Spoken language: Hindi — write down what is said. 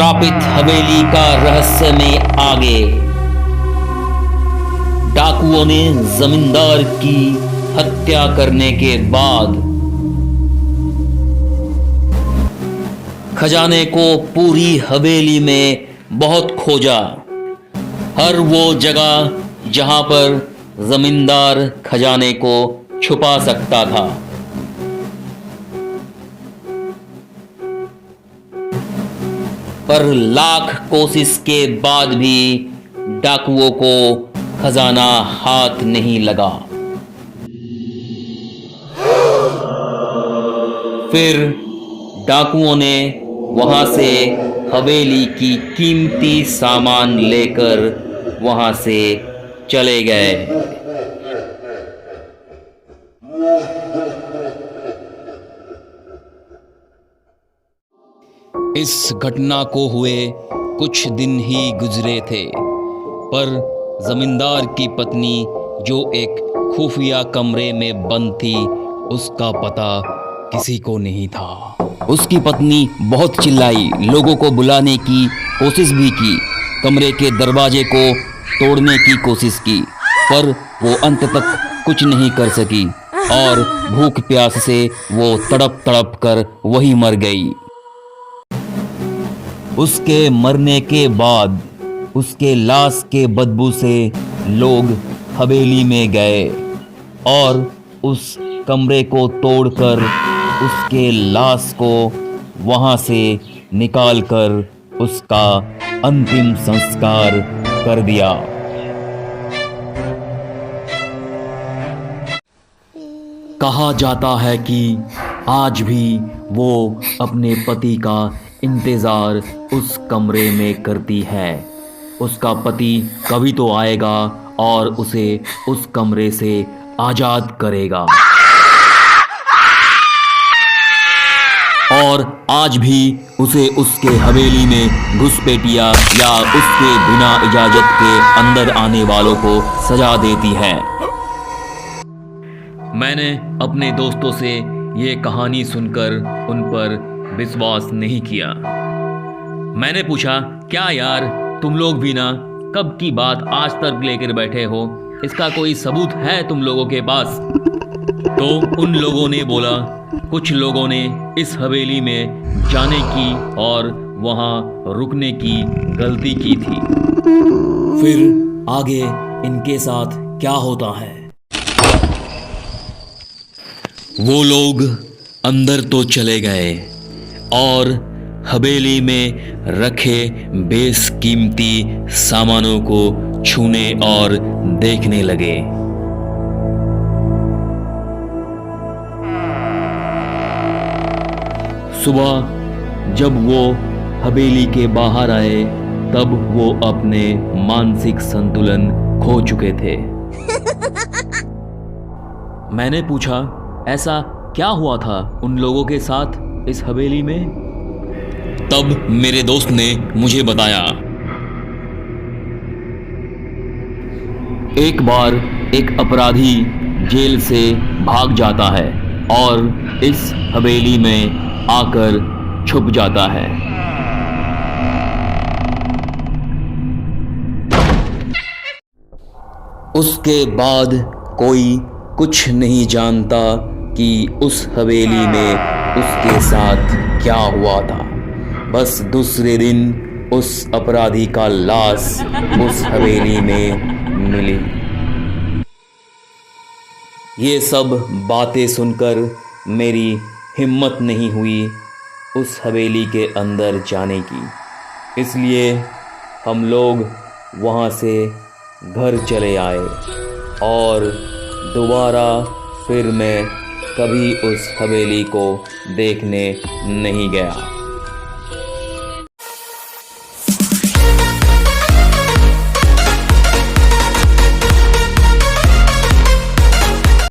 श्रापित हवेली का रहस्य में आगे। डाकुओं ने जमींदार की हत्या करने के बाद खजाने को पूरी हवेली में बहुत खोजा। हर वो जगह जहां पर जमींदार खजाने को छुपा सकता था। पर लाख कोशिश के बाद भी डाकुओं को खजाना हाथ नहीं लगा। फिर डाकुओं ने वहां से हवेली की कीमती सामान लेकर वहां से चले गए। इस घटना को हुए कुछ दिन ही गुजरे थे, पर जमींदार की पत्नी जो एक खुफिया कमरे में बंद थी, उसका पता किसी को नहीं था। उसकी पत्नी बहुत चिल्लाई, लोगों को बुलाने की कोशिश भी की, कमरे के दरवाजे को तोड़ने की कोशिश की, पर वो अंत तक कुछ नहीं कर सकी और भूख प्यास से वो तड़प तड़प कर वही मर गई। उसके मरने के बाद उसके लाश के बदबू से लोग हवेली में गए और उस कमरे को तोड़कर उसके लाश को वहां से निकालकर उसका अंतिम संस्कार कर दिया। कहा जाता है कि आज भी वो अपने पति का इंतजार उस कमरे में करती है। उसका पति कभी तो आएगा और उसे उस कमरे से आजाद करेगा। और आज भी उसे उसके हवेली में घुसपैठिया या उसके बिना इजाजत के अंदर आने वालों को सजा देती है। मैंने अपने दोस्तों से ये कहानी सुनकर उन पर विश्वास नहीं किया। मैंने पूछा, क्या यार तुम लोग भी ना कब की बात आज तक लेकर बैठे हो, इसका कोई सबूत है तुम लोगों के पास? तो उन लोगों ने बोला, कुछ लोगों ने इस हवेली में जाने की और वहां रुकने की गलती की थी। फिर आगे इनके साथ क्या होता है? वो लोग अंदर तो चले गए और हवेली में रखे बेशकीमती सामानों को छूने और देखने लगे। सुबह जब वो हवेली के बाहर आए, तब वो अपने मानसिक संतुलन खो चुके थे। मैंने पूछा, ऐसा क्या हुआ था उन लोगों के साथ इस हवेली में? तब मेरे दोस्त ने मुझे बताया, एक बार एक अपराधी जेल से भाग जाता है और इस हवेली में आकर छुप जाता है। उसके बाद कोई कुछ नहीं जानता कि उस हवेली में उसके साथ क्या हुआ था। बस दूसरे दिन उस अपराधी का लाश उस हवेली में मिली। ये सब बातें सुनकर मेरी हिम्मत नहीं हुई उस हवेली के अंदर जाने की, इसलिए हम लोग वहाँ से घर चले आए और दोबारा फिर मैं कभी उस हवेली को देखने नहीं गया।